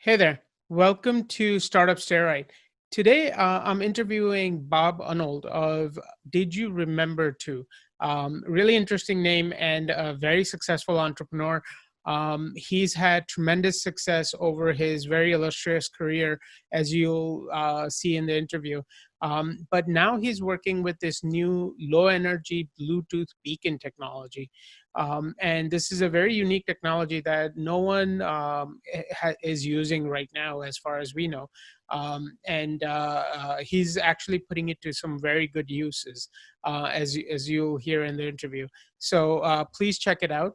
Hey there. Welcome to Startup Steroid. Today, I'm interviewing Bob Unnold of Did You Remember To? Really interesting name and a very successful entrepreneur. He's had tremendous success over his very illustrious career, as you'll see in the interview. But now he's working with this new low energy Bluetooth beacon technology. And this is a very unique technology that no one is using right now, as far as we know. And he's actually putting it to some very good uses, as you'll hear in the interview. So please check it out.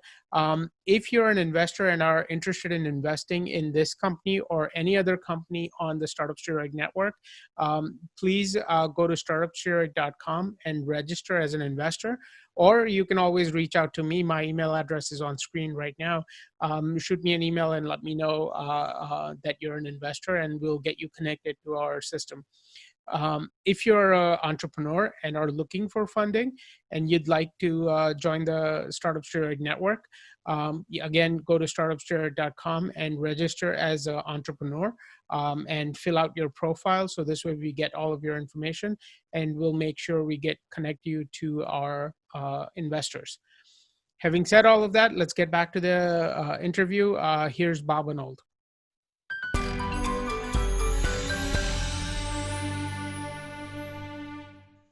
If you're an investor and are interested in investing in this company or any other company on the Startup Steroid network, please go to startupsteroid.com and register as an investor. Or you can always reach out to me. My email address is on screen right now. Shoot me an email and let me know that you're an investor, and we'll get you connected to our system. If you're an entrepreneur and are looking for funding and you'd like to join the Startup Steroid network, again, go to startupsteroid.com and register as an entrepreneur, and fill out your profile. So this way we get all of your information and we'll make sure we connect you to our investors. Having said all of that, let's get back to the interview. Here's Bob Unnold.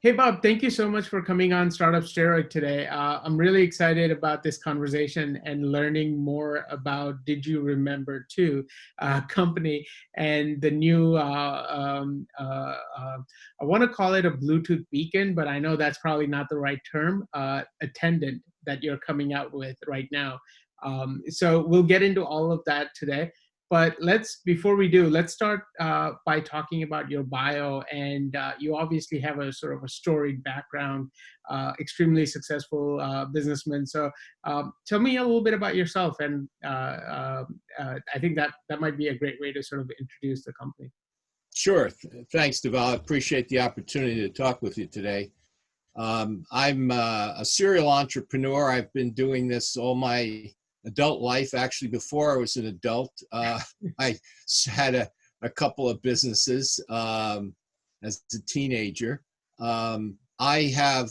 Hey, Bob, thank you so much for coming on Startup Steroid today. I'm really excited about this conversation and learning more about Did You Remember To company and the new, I want to call it a Bluetooth beacon, but I know that's probably not the right term, Attendit that you're coming out with right now. So we'll get into all of that today. But before we do, let's start by talking about your bio. And you obviously have a sort of a storied background, extremely successful businessman. So tell me a little bit about yourself. And I think that might be a great way to sort of introduce the company. Sure. Thanks, Deval. I appreciate the opportunity to talk with you today. I'm a serial entrepreneur. I've been doing this all my adult life. Actually, before I was an adult, I had a couple of businesses as a teenager. I have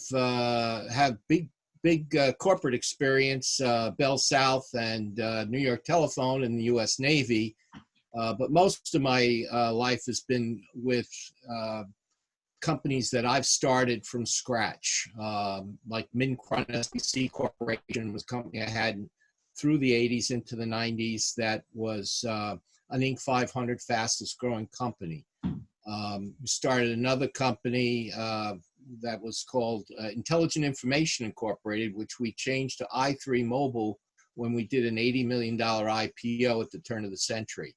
big corporate experience, Bell South and New York Telephone and the U.S. Navy. But most of my life has been with companies that I've started from scratch, like Mincron SBC Corporation was a company I had through the 80s into the 90s. That was an Inc. 500 fastest growing company. We started another company that was called Intelligent Information Incorporated, which we changed to i3 Mobile when we did an $80 million IPO at the turn of the century.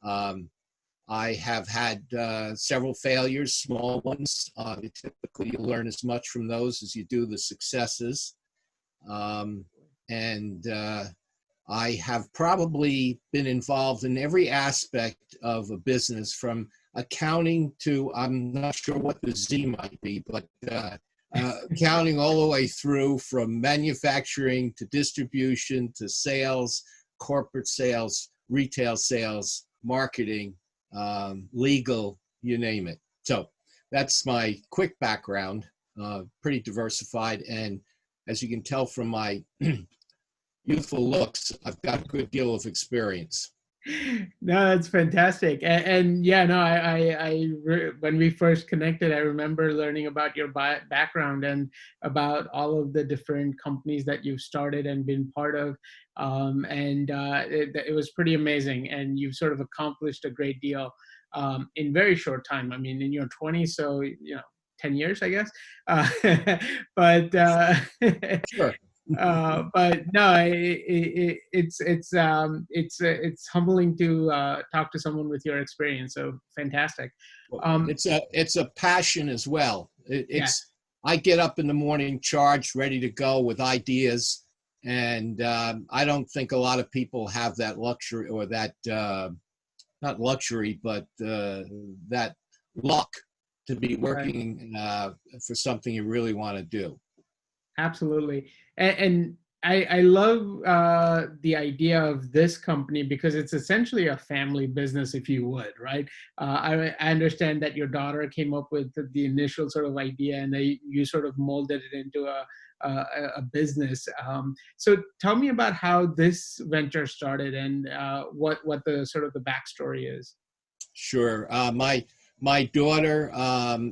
I have had several failures, small ones. Typically, you learn as much from those as you do the successes. And I have probably been involved in every aspect of a business, from accounting to, I'm not sure what the Z might be, but accounting all the way through, from manufacturing to distribution to sales, corporate sales, retail sales, marketing, legal, you name it. So that's my quick background, pretty diversified. And as you can tell from my youthful looks, I've got a good deal of experience. No, that's fantastic. And yeah, no, when we first connected, I remember learning about your background and about all of the different companies that you've started and been part of. It was pretty amazing. And you've sort of accomplished a great deal in very short time. I mean, in your 20s, so, 10 years, I guess. But Sure. but no, it's humbling to talk to someone with your experience. So fantastic. It's a passion as well. Yeah. I get up in the morning charged, ready to go with ideas, and I don't think a lot of people have that luxury, or that not luxury, but that luck to be working for something you really want to do. Absolutely. And I love the idea of this company because it's essentially a family business, if you would, right? I understand that your daughter came up with the initial sort of idea, and you sort of molded it into a business. So tell me about how this venture started and what the sort of the backstory is. Sure. My daughter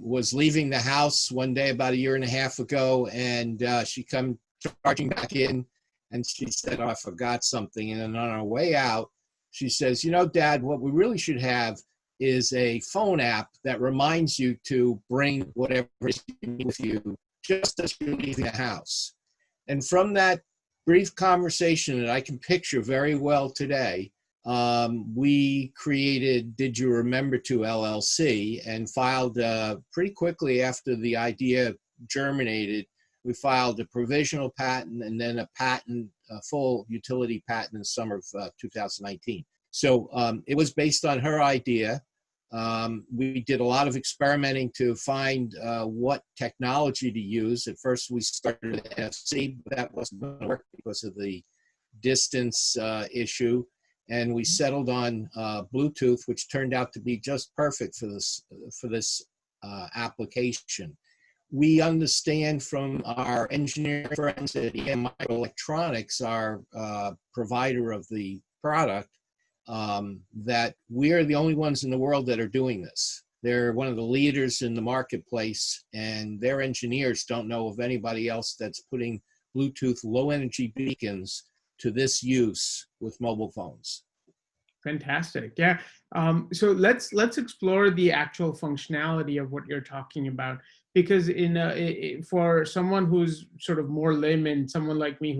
was leaving the house one day about a year and a half ago, and she come charging back in, and she said, "Oh, I forgot something." And then on our way out, she says, "You know, Dad, what we really should have is a phone app that reminds you to bring whatever is with you just as you're leaving the house." And from that brief conversation that I can picture very well today, we created Did You Remember To LLC and filed pretty quickly after the idea germinated. We filed a provisional patent and then a patent, a full utility patent in the summer of 2019. So it was based on her idea. We did a lot of experimenting to find what technology to use. At first, we started with NFC, but that wasn't going to work because of the distance issue. And we settled on Bluetooth, which turned out to be just perfect for this application. We understand from our engineering friends at EM Microelectronics, our provider of the product, that we're the only ones in the world that are doing this. They're one of the leaders in the marketplace, and their engineers don't know of anybody else that's putting Bluetooth low energy beacons to this use with mobile phones. Fantastic. Yeah. So let's explore the actual functionality of what you're talking about, because for someone who's sort of more layman, someone like me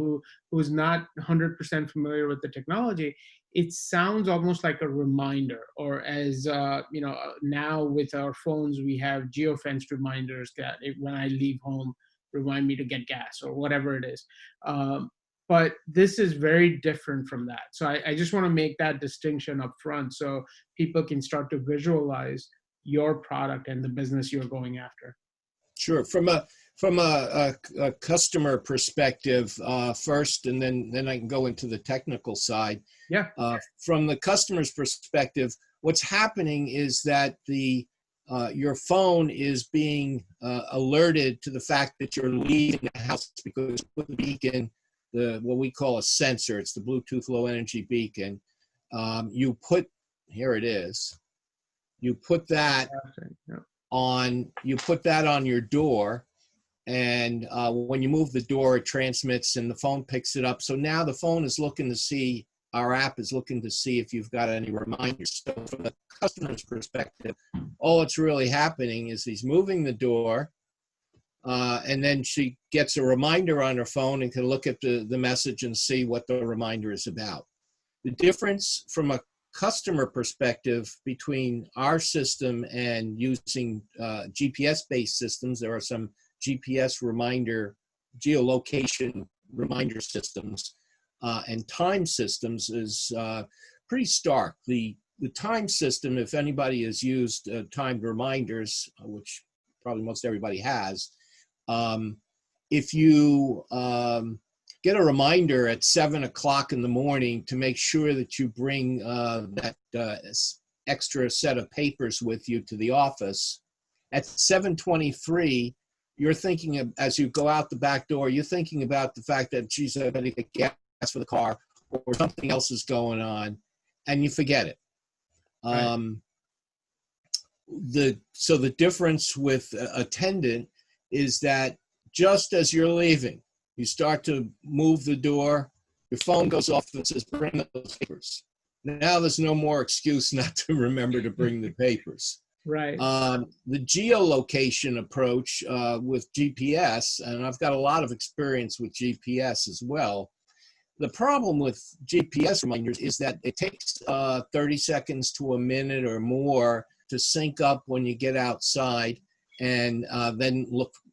who's not 100% familiar with the technology, it sounds almost like a reminder, or as now with our phones we have geofenced reminders that when I leave home, remind me to get gas or whatever it is. But this is very different from that. So I just want to make that distinction up front so people can start to visualize your product and the business you're going after. Sure. From a customer perspective first, and then I can go into the technical side. Yeah. From the customer's perspective, what's happening is that your phone is being alerted to the fact that you're leaving the house because with the beacon, what we call a sensor, it's the Bluetooth low energy beacon. Here it is. You put that on your door, and when you move the door, it transmits and the phone picks it up. So now the phone is looking to see, our app is looking to see if you've got any reminders. So from the customer's perspective, all that's really happening is he's moving the door, and then she gets a reminder on her phone and can look at the message and see what the reminder is about. The difference from a customer perspective between our system and using GPS-based systems, there are some GPS geolocation reminder systems and time systems, is pretty stark. The time system, if anybody has used timed reminders, which probably most everybody has, if you get a reminder at 7 o'clock in the morning to make sure that you bring that extra set of papers with you to the office, at 7:23, you're thinking as you go out the back door, you're thinking about the fact that, geez, I better get gas for the car, or something else is going on, and you forget it. Right. So the difference with Attendant is that just as you're leaving, you start to move the door, your phone goes off and says, bring those papers. Now there's no more excuse not to remember to bring the papers. Right. The geolocation approach with GPS, and I've got a lot of experience with GPS as well. The problem with GPS reminders is that it takes 30 seconds to a minute or more to sync up when you get outside, and then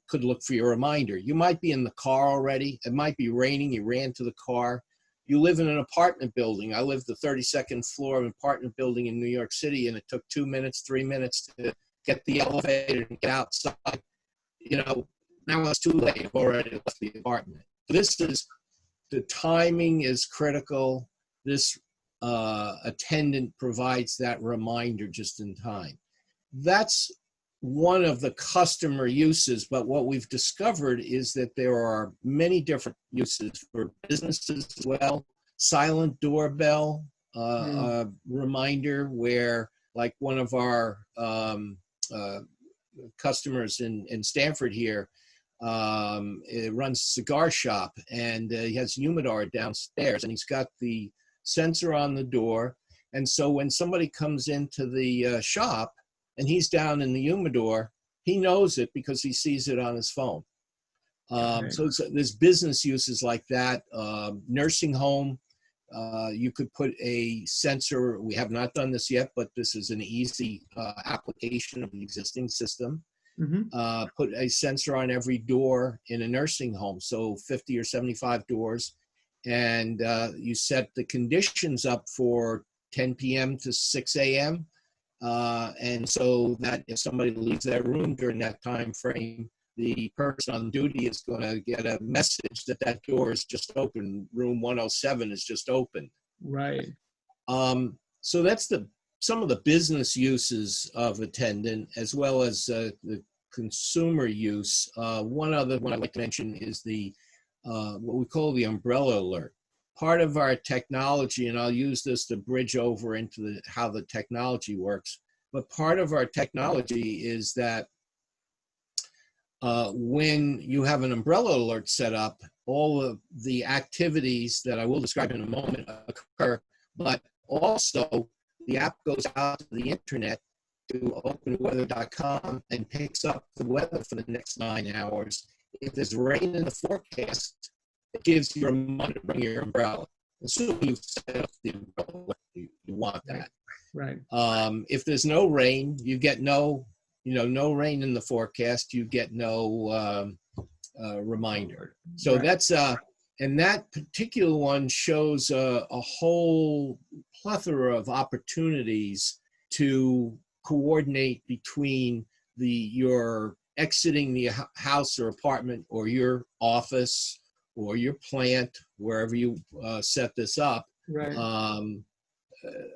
could look for your reminder. You might be in the car already. It might be raining. You ran to the car. You live in an apartment building. I lived the 32nd floor of an apartment building in New York City, and it took 2 minutes, 3 minutes to get the elevator and get outside. Now it's too late. I've already left the apartment. This is the timing is critical. This attendant provides that reminder just in time. That's one of the customer uses, but what we've discovered is that there are many different uses for businesses as well. Silent doorbell reminder, where like one of our customers in Stamford here, it runs a cigar shop, and he has humidor downstairs, and he's got the sensor on the door. And so when somebody comes into the shop and he's down in the humidor, he knows it because he sees it on his phone. So there's business uses like that. Nursing home, you could put a sensor. We have not done this yet, but this is an easy application of the existing system. Put a sensor on every door in a nursing home, so 50 or 75 doors, and you set the conditions up for 10 p.m. to 6 a.m. And so that if somebody leaves their room during that time frame, the person on duty is going to get a message that that door is just open. Room 107 is just open. Right. So that's some of the business uses of Attendant, as well as the consumer use. One other one I'd like to mention is the what we call the umbrella alert. Part of our technology, and I'll use this to bridge over into how the technology works, but part of our technology is that when you have an umbrella alert set up, all of the activities that I will describe in a moment occur, but also the app goes out to the internet to openweather.com and picks up the weather for the next 9 hours. If there's rain in the forecast, it gives you a reminder to bring your umbrella. Assuming you've set up the umbrella, you want that. Right. If there's no rain, you get no rain in the forecast, you get no reminder. So right. That's, and that particular one shows a whole plethora of opportunities to coordinate between your exiting the house or apartment or your office or your plant, wherever you set this up, right.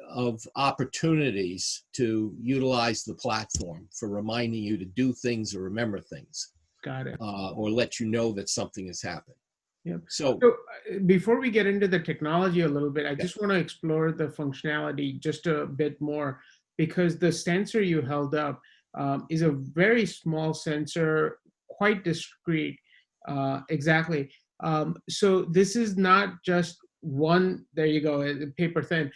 Of opportunities to utilize the platform for reminding you to do things or remember things. Got it. Or let you know that something has happened. Yep. So before we get into the technology a little bit, I just want to explore the functionality just a bit more, because the sensor you held up is a very small sensor, quite discreet. Exactly. So this is not just one, there you go, paper thin.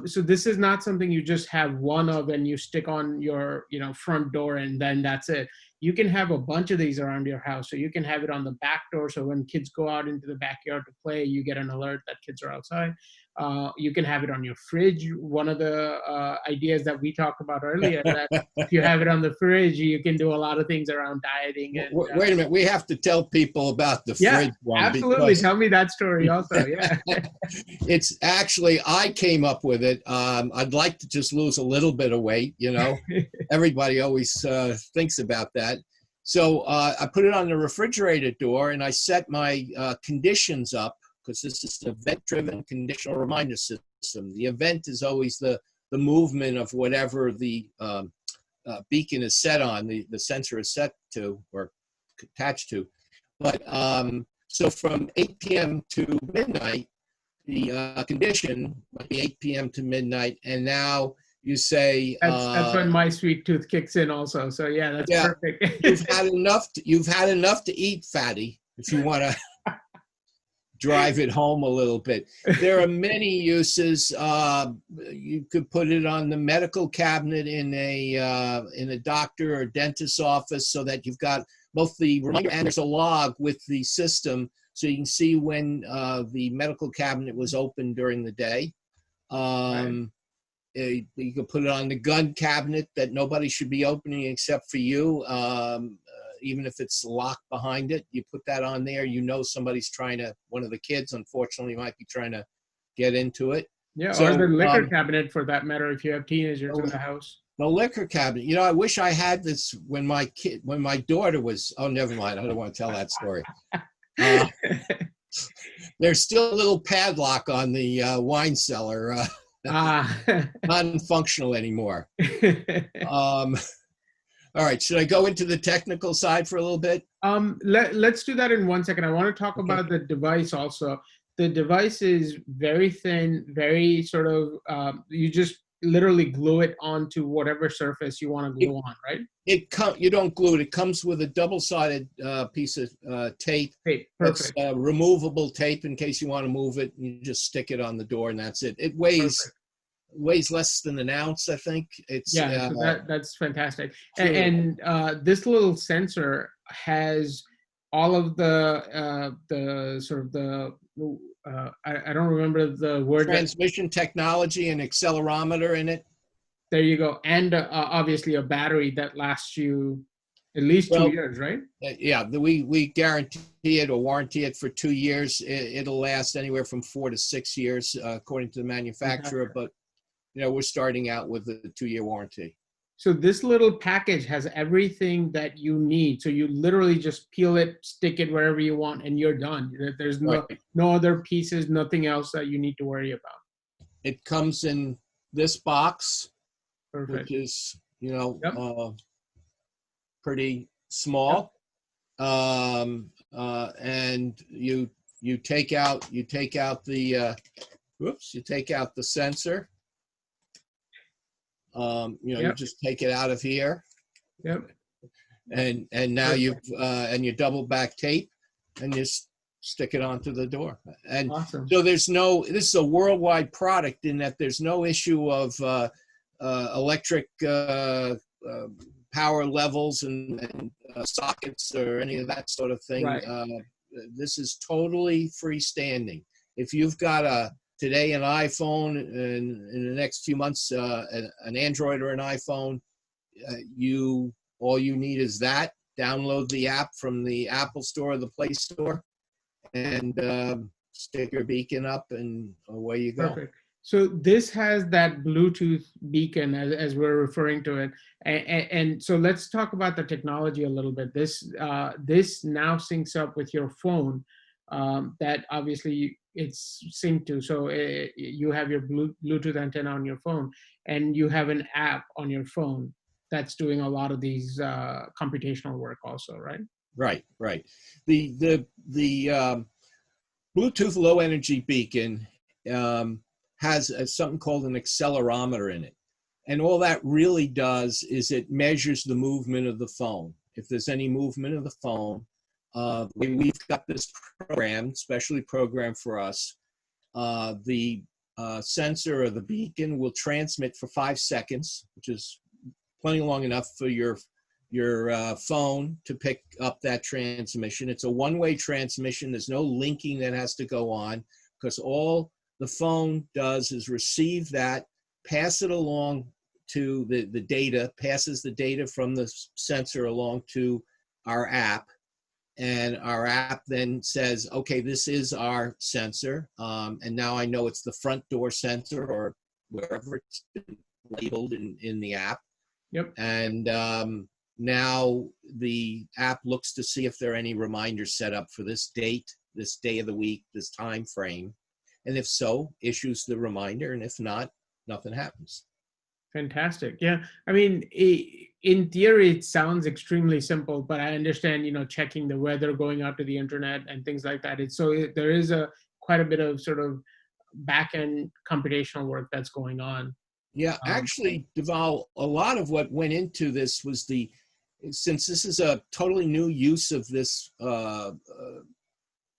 So this is not something you just have one of and you stick on your front door and then that's it. You can have a bunch of these around your house. So you can have it on the back door, so when kids go out into the backyard to play, you get an alert that kids are outside. You can have it on your fridge. One of the ideas that we talked about earlier, that if you have it on the fridge, you can do a lot of things around dieting. And, wait a minute, we have to tell people about the fridge one. Absolutely, tell me that story also. Yeah. It's actually, I came up with it. I'd like to just lose a little bit of weight, Everybody always thinks about that. So I put it on the refrigerator door and I set my conditions up, because this is an event-driven conditional reminder system. The event is always the movement of whatever the beacon is set on, the sensor is set to or attached to. But so from 8 p.m. to midnight, the condition might be 8 p.m. to midnight, and now you say that's when my sweet tooth kicks in also. So yeah, that's perfect. You've had enough to eat, fatty, if you want to drive it home a little bit. There are many uses. You could put it on the medical cabinet in a doctor or dentist's office, so that you've got both the reminder and there's a log with the system, so you can see when the medical cabinet was open during the day. Right. You can put it on the gun cabinet that nobody should be opening except for you. Even if it's locked behind it, you put that on there. Somebody's one of the kids, unfortunately, might be trying to get into it. Yeah, so, or the liquor cabinet, for that matter, if you have teenagers in the house. The liquor cabinet. I wish I had this when my daughter was. Oh, never mind. I don't want to tell that story. There's still a little padlock on the wine cellar, Ah. non-functional anymore. All right, should I go into the technical side for a little bit? Let's do that in 1 second. I want to talk Okay. about the device also. The device is very thin, very sort of, you just literally glue it onto whatever surface you want to glue on, right? You don't glue it. It comes with a double-sided piece of tape. Okay, That's perfect. removable tape in case you want to move it. You just stick it on the door, and that's it. It weighs Perfect. less than an ounce, I think. It's Yeah, so that's fantastic. really And this little sensor has all of the sort of the I don't remember the word that. transmission technology and accelerometer in it. There you go, and obviously a battery that lasts you at least two Well, years, right? yeah, we guarantee it or warranty it for 2 years. It'll last anywhere from 4 to 6 years, according to the manufacturer. Fantastic. But we're starting out with a 2-year warranty. So this little package has everything that you need. So you literally just peel it, stick it wherever you want, and you're done. There's Right. no other pieces, nothing else that you need to worry about. It comes in this box, Perfect. which is Yep. pretty Yep. small, and you take out the you take out the sensor. You Yep. just take it out of here, Yep. and now you double back tape, and you stick it onto the door. And Awesome. so this is a worldwide product in that there's no issue of electric power levels and sockets or any of that sort of thing. Right. This is totally freestanding. If you've got today an iPhone and in the next few months an Android or an iPhone, all you need is that. Download the app from the Apple Store or the Play Store, and stick your beacon up, and away you go. Perfect. So this has that Bluetooth beacon, as we're referring to it, and so let's talk about the technology a little bit. This now syncs up with your phone. That obviously it's synced to. So you have your Bluetooth antenna on your phone, and you have an app on your phone that's doing a lot of these computational work also, right? Right. The Bluetooth low energy beacon has something called an accelerometer in it. And all that really does is it measures the movement of the phone. If there's any movement of the phone, we've got this program, specially programmed for us. The sensor or the beacon will transmit for 5 seconds, which is plenty long enough for your phone to pick up that transmission. It's a one-way transmission. There's no linking that has to go on, because all the phone does is receive that, pass it along to the data, passes the data from the sensor along to our app, and our app then says, okay, this is our sensor, and now I know it's the front door sensor or wherever it's been labeled in the app. Yep. And now the app looks to see if there are any reminders set up for this date, this day of the week, this time frame. And if so, issues the reminder. And if not, nothing happens. Fantastic. Yeah. I mean, in theory, it sounds extremely simple, but I understand, checking the weather, going out to the internet and things like that. There is quite a bit of sort of back-end computational work that's going on. Yeah, actually, Deval, a lot of what went into this was since this is a totally new use of this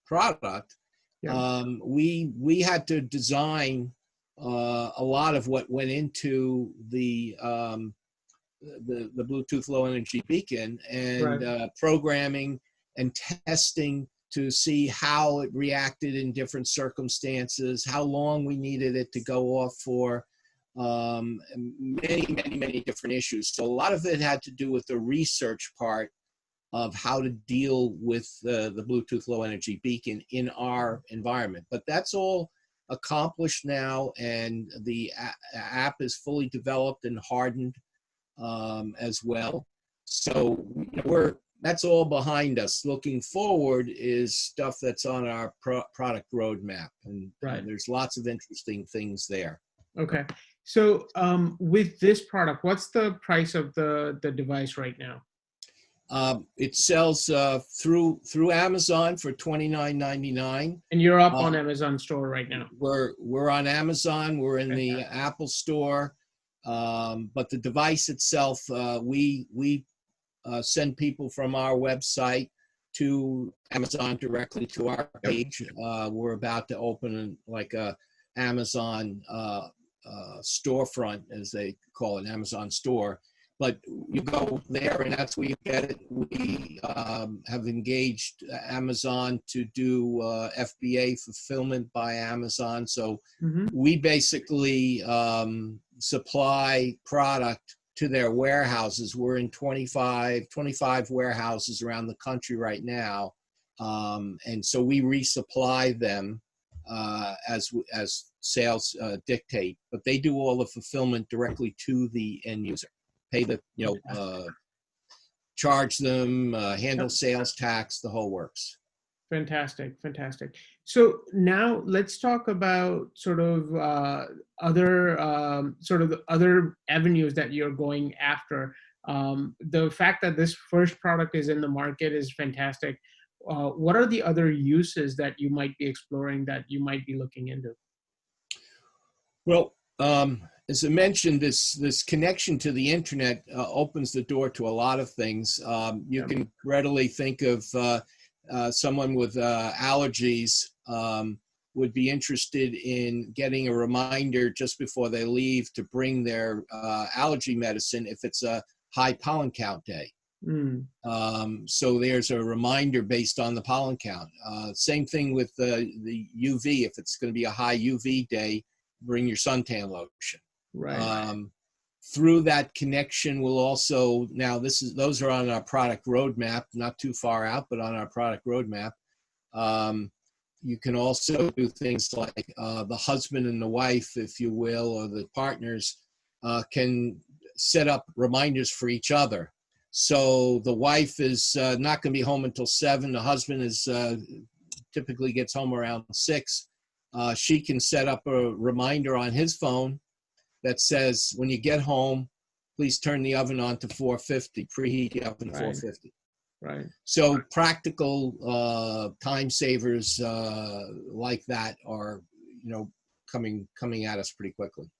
product, Yeah. We had to design a lot of what went into the Bluetooth low energy beacon, and Right. programming and testing to see how it reacted in different circumstances, how long we needed it to go off for, many different issues. So a lot of it had to do with the research part of how to deal with the Bluetooth low energy beacon in our environment. But that's all accomplished now, and the app is fully developed and hardened as well. So that's all behind us. Looking forward is stuff that's on our product roadmap, and Right. there's lots of interesting things there. Okay. So with this product, what's the price of the device right now? It sells through Amazon for $29.99. And you're up on Amazon store right now. We're on Amazon. We're in the Apple Store, but the device itself, we send people from our website to Amazon directly to our page. We're about to open like a Amazon storefront, as they call it, Amazon store. But you go there, and that's where you get it. We have engaged Amazon to do FBA, fulfillment by Amazon. So we basically supply product to their warehouses. We're in 25 warehouses around the country right now. And so we resupply them as sales dictate. But they do all the fulfillment directly to the end user. Pay the, charge them, handle sales tax, the whole works. Fantastic. So now let's talk about sort of other avenues that you're going after. The fact that this first product is in the market is fantastic. What are the other uses that you might be exploring, that you might be looking into? Well, as I mentioned, this connection to the internet opens the door to a lot of things. You can readily think of someone with allergies would be interested in getting a reminder just before they leave to bring their allergy medicine if it's a high pollen count day. So there's a reminder based on the pollen count. Same thing with the UV. If it's going to be a high UV day, bring your suntan lotion. Right. Through that connection, we'll also, now those are on our product roadmap, not too far out, but on our product roadmap. You can also do things like the husband and the wife, if you will, or the partners can set up reminders for each other. So the wife is not going to be home until 7. The husband is typically gets home around 6. She can set up a reminder on his phone that says, when you get home, please turn the oven on to 450, preheat the oven to 450. Right. So practical time savers like that are, coming at us pretty quickly.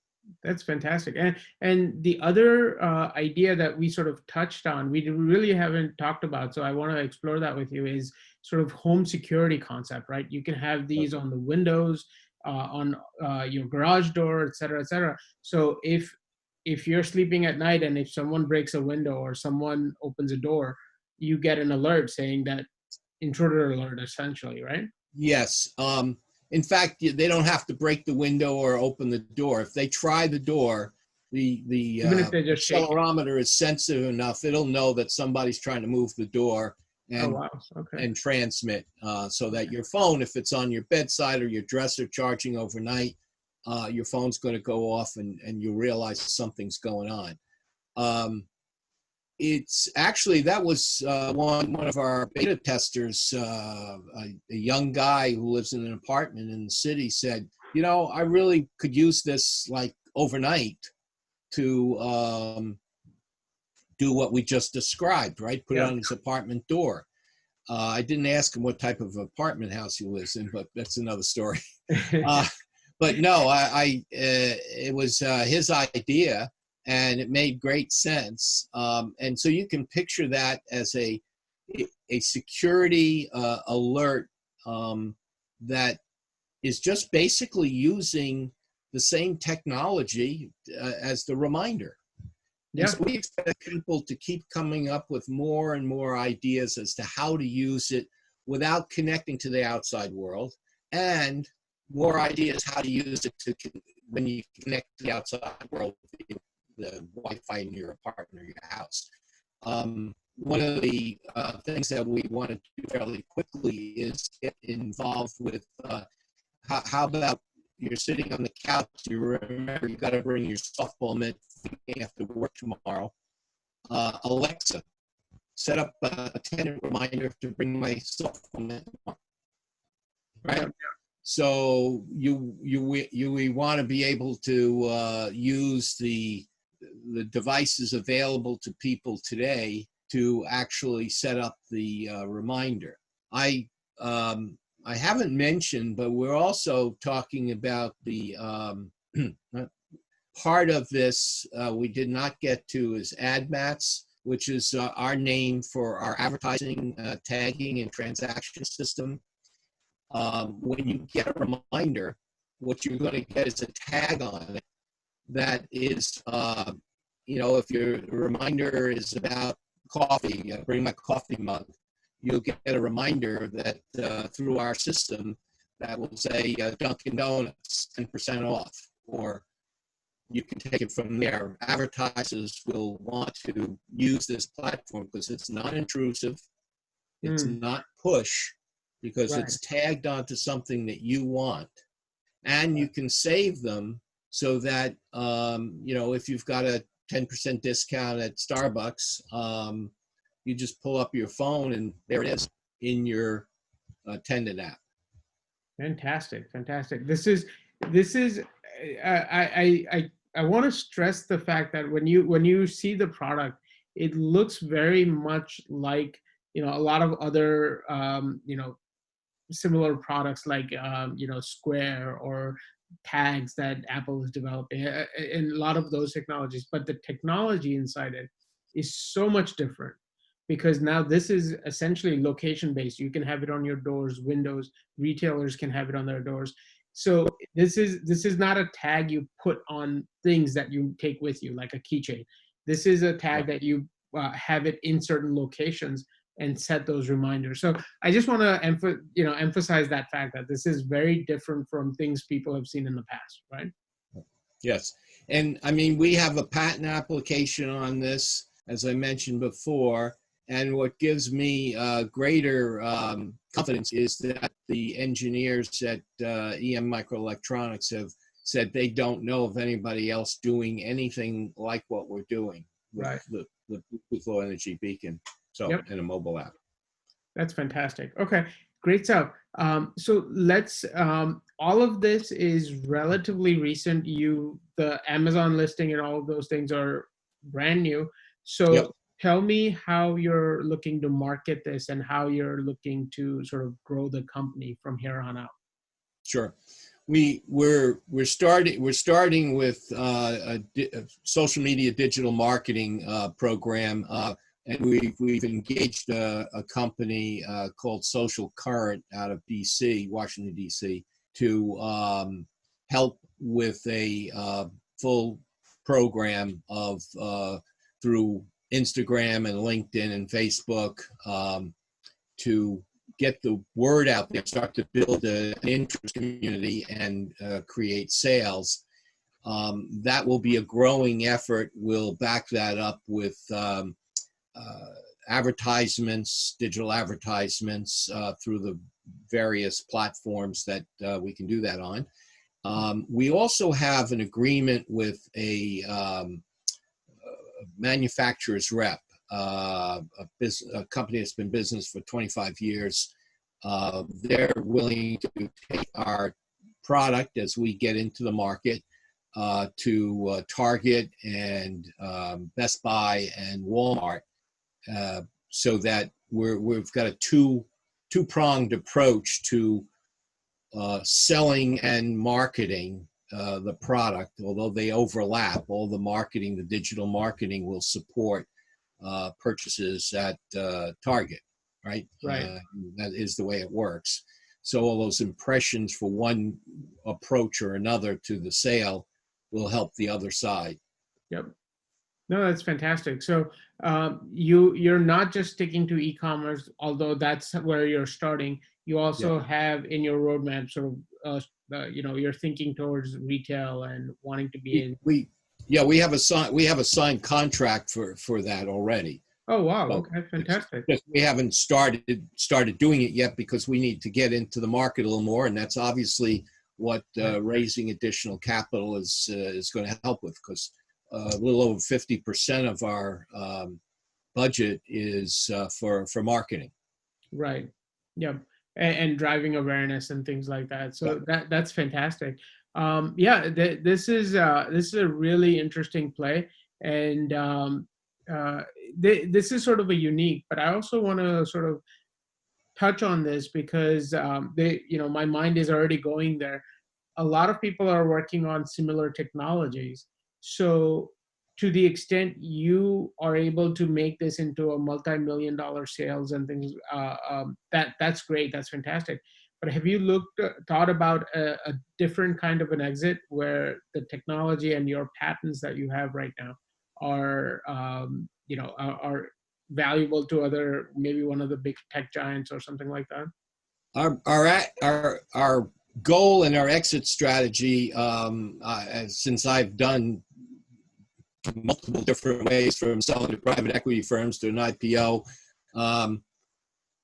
That's fantastic. And the other idea that we sort of touched on, we really haven't talked about, so I want to explore that with you, is sort of home security concept, right? You can have these on the windows, on your garage door, et cetera, et cetera. So if you're sleeping at night and if someone breaks a window or someone opens a door, you get an alert saying that intruder alert, essentially, right? Yes. In fact, they don't have to break the window or open the door. If they try the door, the accelerometer is sensitive enough, it'll know that somebody's trying to move the door and, and transmit so that your phone, if it's on your bedside or your dresser charging overnight, your phone's going to go off and you realize something's going on. It's actually, that was one of our beta testers, a young guy who lives in an apartment in the city, said, I really could use this like overnight to do what we just described, right? Put it on his apartment door. I didn't ask him what type of apartment house he lives in, but that's another story. But no, it was his idea. And it made great sense. And so you can picture that as a security alert that is just basically using the same technology as the reminder. Yeah. So we expect people to keep coming up with more and more ideas as to how to use it without connecting to the outside world, and more ideas how to use it when you connect to the outside world, the Wi-Fi in your apartment or your house. One of the things that we want to do fairly quickly is get involved with how about you're sitting on the couch, you remember you got to bring your softball mitt after work tomorrow. Alexa, set up a attendant reminder to bring my cell phone, right? So we want to be able to use the devices available to people today to actually set up the reminder. I haven't mentioned, but we're also talking about the part of this we did not get to is Admatts, which is our name for our advertising tagging and transaction system. When you get a reminder, what you're going to get is a tag on it that is, if your reminder is about coffee, bring my coffee mug, you'll get a reminder that through our system that will say Dunkin' Donuts, 10% off, or you can take it from there. Advertisers will want to use this platform because it's not intrusive, it's not push, because it's tagged onto something that you want. And you can save them so that, if you've got a 10% discount at Starbucks, you just pull up your phone and there it is in your Attendant app. Fantastic. This is I want to stress the fact that when you see the product, it looks very much like, a lot of other, similar products like, Square or tags that Apple is developing, and a lot of those technologies. But the technology inside it is so much different, because now this is essentially location based. You can have it on your doors, windows. Retailers can have it on their doors. So this is not a tag you put on things that you take with you, like a keychain. This is a tag that you have it in certain locations and set those reminders. So I just want to emphasize that fact that this is very different from things people have seen in the past, right? Yes. And I mean, we have a patent application on this, as I mentioned before. And what gives me greater confidence is that the engineers at EM Microelectronics have said they don't know of anybody else doing anything like what we're doing with the Bluetooth Low Energy Beacon. So, in a mobile app. That's fantastic. Okay, great stuff. So let's, all of this is relatively recent. The Amazon listing and all of those things are brand new. So tell me how you're looking to market this and how you're looking to sort of grow the company from here on out. Sure. We're starting with a social media digital marketing program. And we've engaged a company called Social Current out of DC, Washington, DC, to help with a full program of through Instagram and LinkedIn and Facebook to get the word out there, start to build an interest community and create sales. That will be a growing effort. We'll back that up with advertisements, digital advertisements through the various platforms that we can do that on. We also have an agreement with a manufacturer's rep, a company that's been in business for 25 years. They're willing to take our product as we get into the market to Target and Best Buy and Walmart. So that we've got a two-pronged approach to selling and marketing the product. Although they overlap, all the marketing, the digital marketing will support purchases at Target, right? That is the way it works. So all those impressions for one approach or another to the sale will help the other side. Yep. No, that's fantastic. So you're not just sticking to e-commerce, although that's where you're starting. You also have in your roadmap sort of, you're thinking towards retail and wanting to be in. We have a signed contract for that already. Oh wow! Okay, fantastic. We haven't started doing it yet because we need to get into the market a little more, and that's obviously what raising additional capital is going to help with, because a little over 50% of our budget is for marketing. Right. Yep. And driving awareness and things like that. Yeah. So that's fantastic. Yeah, this is a really interesting play, and uh, this is sort of a unique. But I also want to sort of touch on this because my mind is already going there. A lot of people are working on similar technologies. So to the extent you are able to make this into a multi-million dollar sales and things, that's great. That's fantastic. But have you thought about a different kind of an exit where the technology and your patents that you have right now are valuable to other, maybe one of the big tech giants or something like that? Our goal and our exit strategy, since I've done multiple different ways from selling to private equity firms to an IPO,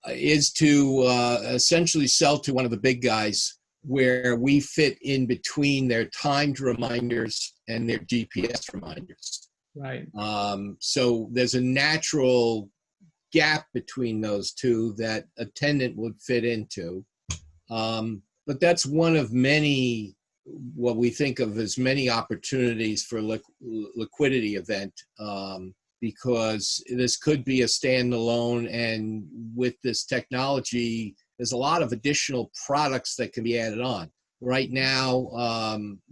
is to essentially sell to one of the big guys where we fit in between their timed reminders and their GPS reminders. Right. So there's a natural gap between those two that Atendit would fit into. But that's one of many, what we think of as many opportunities for liquidity event, because this could be a standalone, and with this technology, there's a lot of additional products that can be added on. Right now,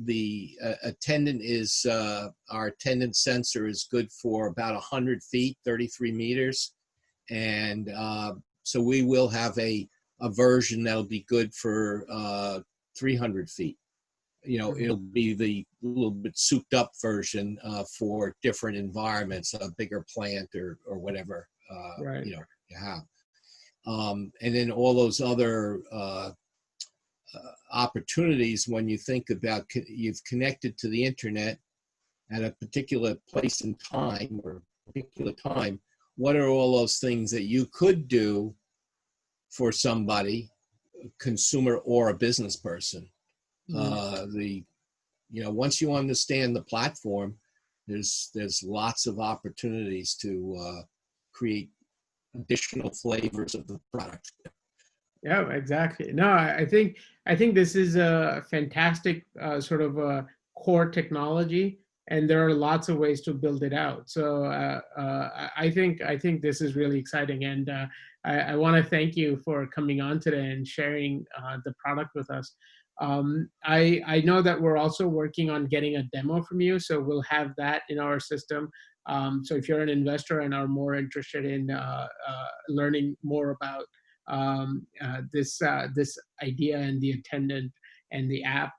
the Atendit is, our Atendit sensor is good for about 100 feet, 33 meters. And so we will have a version that'll be good for 300 feet. It'll be the little bit souped up version for different environments, a bigger plant or whatever, Right. you have. And then all those other opportunities, when you think about you've connected to the internet at a particular place and time or particular time, what are all those things that you could do for somebody, a consumer or a business person? Once you understand the platform, there's lots of opportunities to create additional flavors of the product. Yeah, exactly. No, I think this is a fantastic sort of a core technology, and there are lots of ways to build it out. So I think this is really exciting, and I want to thank you for coming on today and sharing the product with us. I know that we're also working on getting a demo from you, so we'll have that in our system. So if you're an investor and are more interested in learning more about this idea and the Atendit and the app,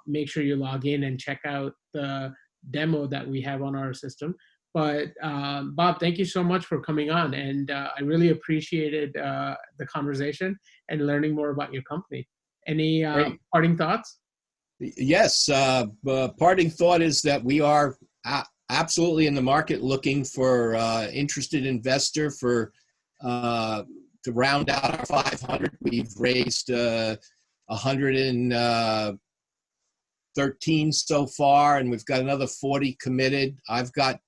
make sure you log in and check out the demo that we have on our system. But Bob, thank you so much for coming on, and I really appreciated the conversation and learning more about your company. Any parting thoughts? Yes, parting thought is that we are absolutely in the market looking for interested investor for to round out our 500. We've raised 113 so far, and we've got another 40 committed. I've got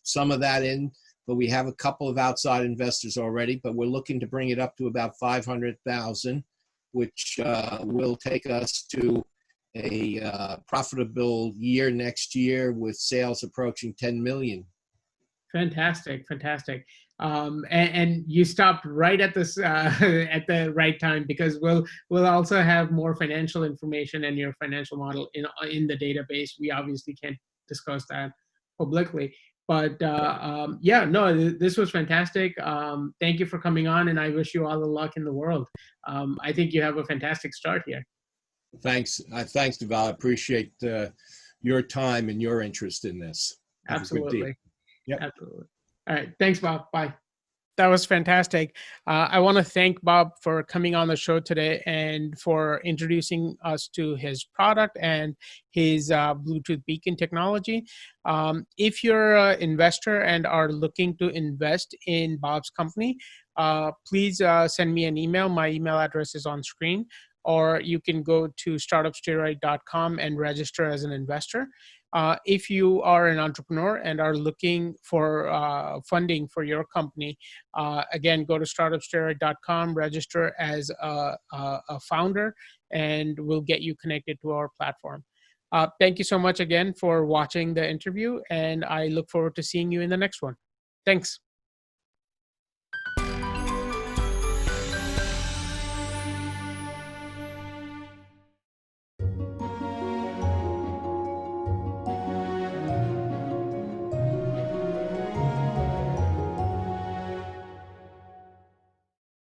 some of that in, but we have a couple of outside investors already, but we're looking to bring it up to about 500,000, which will take us to a profitable year next year with sales approaching 10 million. Fantastic. And you stopped right at this at the right time, because we'll also have more financial information and your financial model in the database. We obviously can't discuss that publicly, but this was fantastic. Thank you for coming on, and I wish you all the luck in the world. I think you have a fantastic start here. Thanks, Deval. I appreciate your time and your interest in this. Have Absolutely. Yep. Absolutely. All right. Thanks, Bob. Bye. That was fantastic. I want to thank Bob for coming on the show today and for introducing us to his product and his Bluetooth beacon technology. If you're an investor and are looking to invest in Bob's company, please send me an email. My email address is on screen, or you can go to startupsteroid.com and register as an investor. If you are an entrepreneur and are looking for funding for your company, again, go to startupsteroid.com, register as a founder, and we'll get you connected to our platform. Thank you so much again for watching the interview, and I look forward to seeing you in the next one. Thanks.